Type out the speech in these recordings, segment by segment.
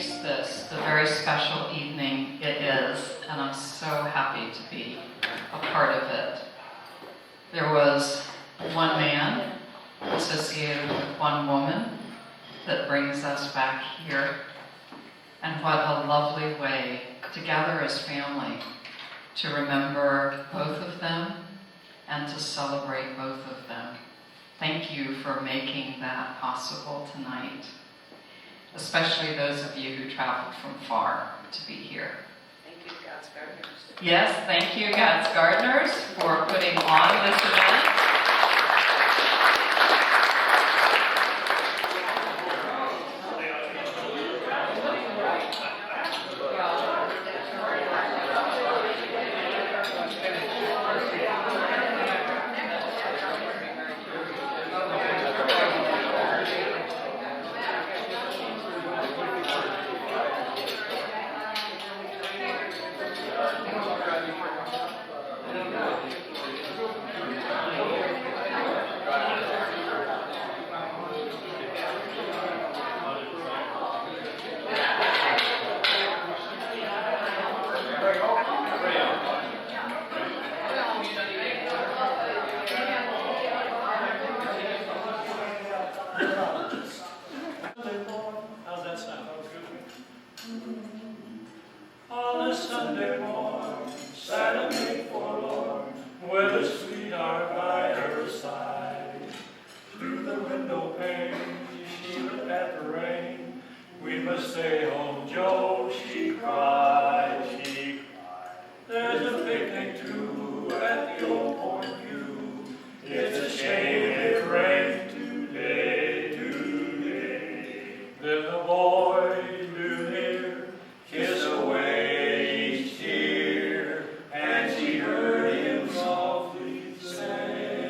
makes this the very special evening it is, and I'm so happy to be a part of it. There was one man associated with one woman that brings us back here, and what a lovely way to gather as family, to remember both of them and to celebrate both of them. Thank you for making that possible tonight, especially those of you who traveled from far to be here. Thank you, God's Gardeners. Yes, thank you, God's Gardeners, for putting on this event. How's that sound? On a Sunday morn, sat a maid forlorn, with a sweetheart by her side. Through the window pane, she looked at the rain. We must stay home, Joe, she cried, she cried. There's a picnic too at the old Point View. It's a shame it rained today, today. Then the boys drew near, kiss away each tear, and she heard him softly say,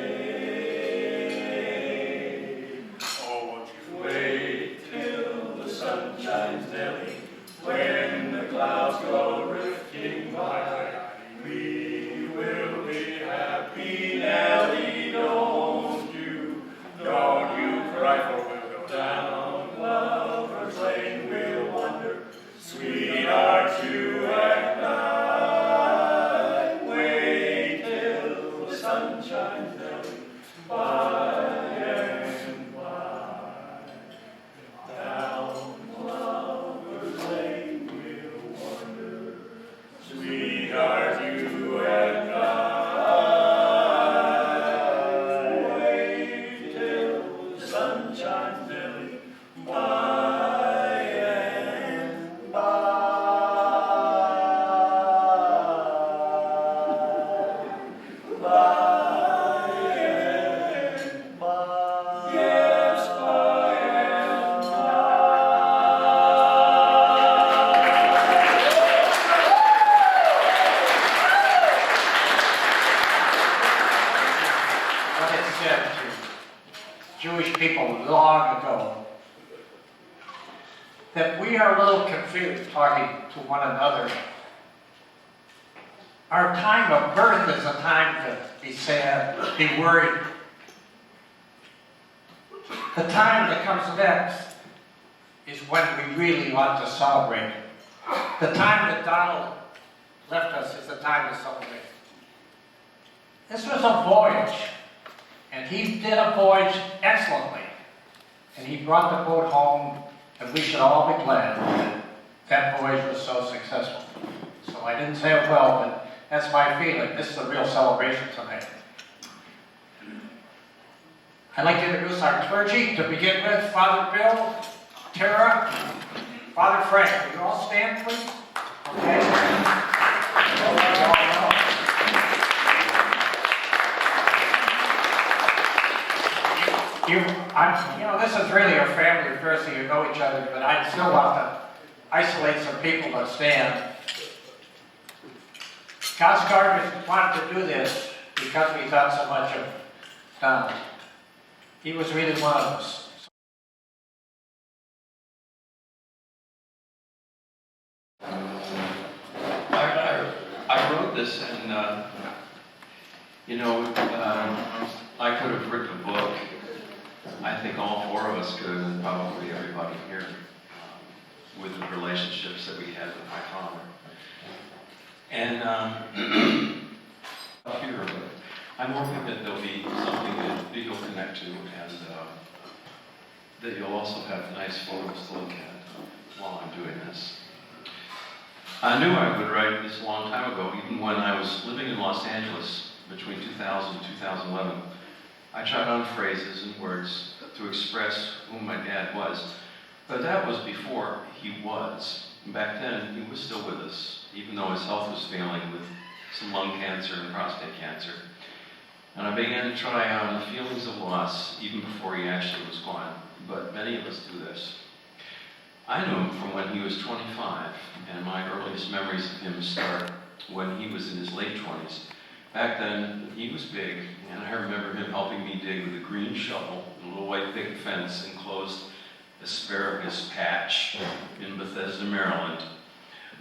oh, won't you wait till the sun shines, Nellie, when the clouds go drifting by. We will be happy, Nellie, don't you cry, for we'll go down Lover's Lane, we'll wander, sweetheart, you and I. Wait till the sun shines, Nellie, by and by. Down Lover's Lane we'll wander, sweetheart, you and I. Wait till the sun shines, Nellie, by and by. By and by. Yes, by and by. What it said to Jewish people long ago, that we are a little confused talking to one another. Our time of birth is a time to be sad, be worried. The time that comes next is when we really want to celebrate. The time that Donald left us is the time to celebrate. This was a voyage, and he did a voyage excellently. And he brought the boat home, and we should all be glad that that voyage was so successful. So I didn't say it well, but that's my feeling. This is a real celebration tonight. I'd like to introduce our clergy. To begin with, Father Bill, Tara, Father Frank. Will you all stand, please? Okay. This is really a family affair, so you know each other, but I still want to isolate some people to stand. God's Gardeners wanted to do this because we thought so much of Donald. He was really one of us. I wrote this, and I could have written a book. I think all four of us could, and probably everybody here. with the relationships that we had with my father. And up here, but I'm hoping that there'll be something that you'll connect to, and that you'll also have nice photos to look at while I'm doing this. I knew I would write this a long time ago, even when I was living in Los Angeles between 2000 and 2011. I tried on phrases and words to express who my dad was, but that was before he was. Back then, he was still with us, even though his health was failing with some lung cancer and prostate cancer. And I began to try on the feelings of loss even before he actually was gone, but many of us do this. I knew him from when he was 25, and my earliest memories of him start when he was in his late 20s. Back then, he was big, and I remember him helping me dig with a green shovel and a little white picket fence enclosed asparagus patch in Bethesda, Maryland,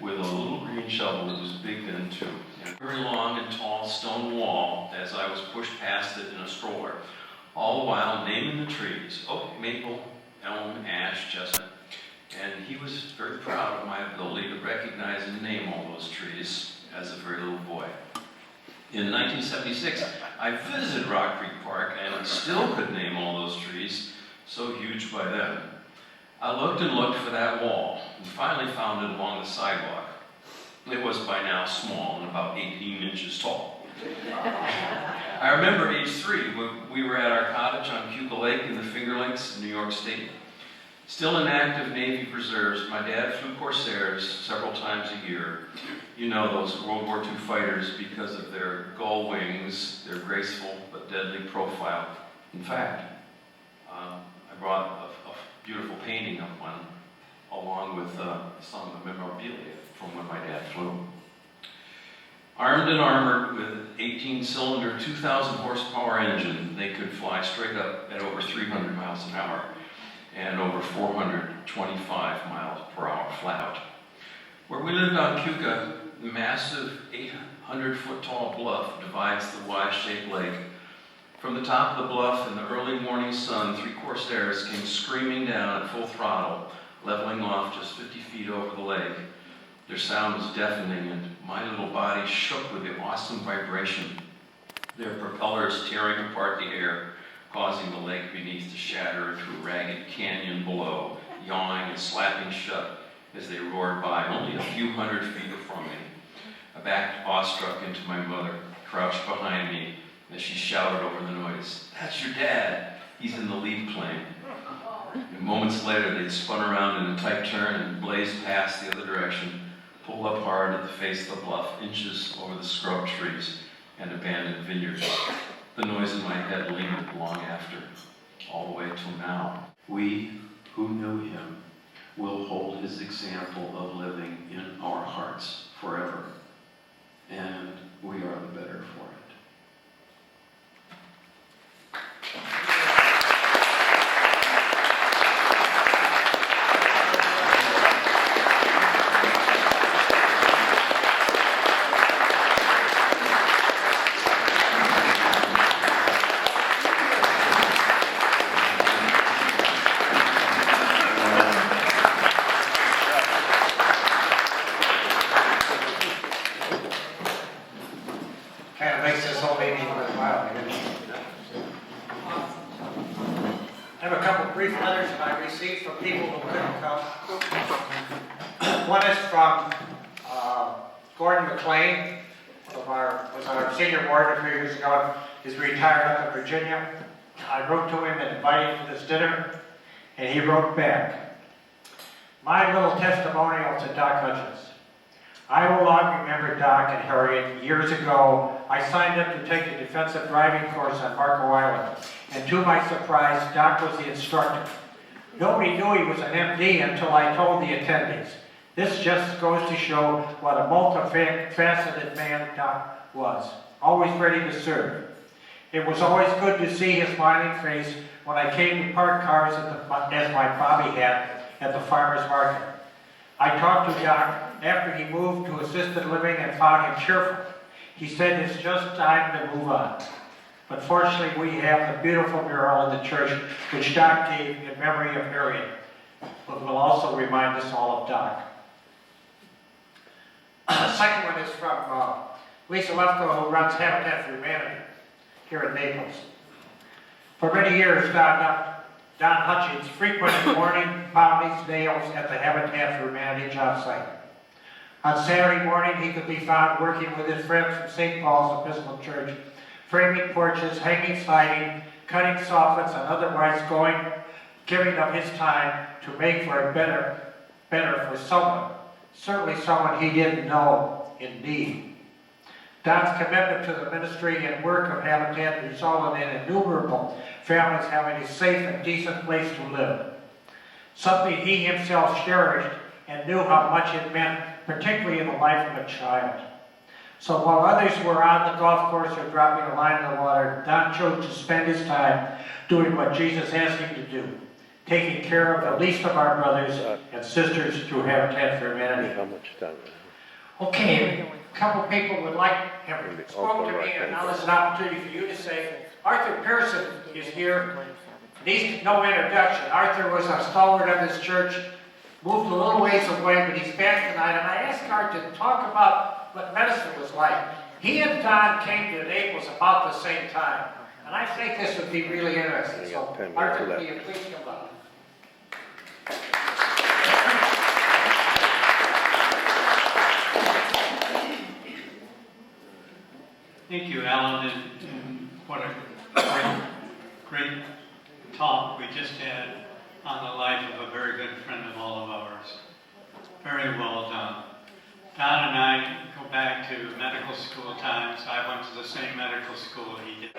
with a little green shovel that was big then too. And a very long and tall stone wall as I was pushed past it in a stroller, all the while naming the trees: oak, maple, elm, ash, chestnut. And he was very proud of my ability to recognize and name all those trees as a very little boy. In 1976, I visited Rock Creek Park and still could name all those trees, so huge by then. I looked and looked for that wall and finally found it along the sidewalk. It was by now small and about 18 inches tall. I remember age 3, when we were at our cottage on Cuca Lake in the Finger Lakes, New York State. Still in active Navy reserves, my dad flew Corsairs several times a year. You know, those World War II fighters because of their gull wings, their graceful but deadly profile. In fact, I brought a beautiful painting of one along with some of the memorabilia from when my dad flew. Armed and armored with an 18-cylinder, 2,000 horsepower engine, they could fly straight up at over 300 miles an hour and over 425 miles per hour flat out. Where we lived on Cuca, the massive 800-foot-tall bluff divides the Y-shaped lake. From the top of the bluff in the early morning sun, 3 Corsairs came screaming down at full throttle, leveling off just 50 feet over the lake. Their sound was deafening, and my little body shook with the awesome vibration. Their propellers tearing apart the air, causing the lake beneath to shatter into a ragged canyon below, yawing and slapping shut as they roared by only a few hundred feet from me. I backed awestruck into my mother, crouched behind me as she shouted over the noise, "That's your dad. He's in the lead plane." And moments later, they'd spun around in a tight turn and blazed past the other direction, pulled up hard at the face of the bluff, inches over the scrub trees and abandoned vineyards. The noise in my head lingered long after, all the way till now. We who knew him will hold his example of living in our hearts forever, and we are the better for it. Kind of makes this whole meeting worthwhile. I have a couple brief letters that I received from people who couldn't come. One is from Gordon McLean, was our senior ward a few years ago. He's retired up in Virginia. I wrote to him and invited him to this dinner, and he wrote back, "My little testimonial to Doc Hutchings. I will long remember Doc and Harriet. Years ago, I signed up to take a defensive driving course on Marco Island, and to my surprise, Doc was the instructor. Nobody knew he was an MD until I told the attendees. This just goes to show what a multifaceted man Doc was, always ready to serve. It was always good to see his smiling face when I came to park cars as my Bobby had at the farmer's market. I talked to Doc after he moved to assisted living and found him cheerful. He said it's just time to move on. But fortunately, we have the beautiful mural in the church which Doc gave in memory of Harriet. but will also remind us all of Doc. The second one is from Lisa Lefko, who runs Habitat for Humanity here in Naples. For many years, Don Hutchings frequented morning pounding nails at the Habitat for Humanity job site. On Saturday morning, he could be found working with his friends from St. Paul's Episcopal Church, framing porches, hanging siding, cutting soffits, and otherwise giving up his time to make for a better for someone, certainly someone he didn't know in need. Don's commitment to the ministry and work of Habitat resulted in innumerable families having a safe and decent place to live, something he himself cherished and knew how much it meant, particularly in the life of a child. So while others were on the golf course or dropping a line in the water, Don chose to spend his time doing what Jesus asked him to do, taking care of the least of our brothers and sisters through Habitat for Humanity. How much time? Okay, a couple people would like, have spoke to me, and now there's an opportunity for you to say, Arthur Pearson is here. Needs no introduction. Arthur was a stalwart of this church, moved a little ways away, but he's back tonight, and I asked Arthur to talk about what medicine was like. He and Don came to Naples about the same time, and I think this would be really interesting. So, Arthur, will you please come up? Thank you, Alan, and what a great talk we just had on the life of a very good friend of all of ours. Very well done. Don and I go back to medical school times. I went to the same medical school he did.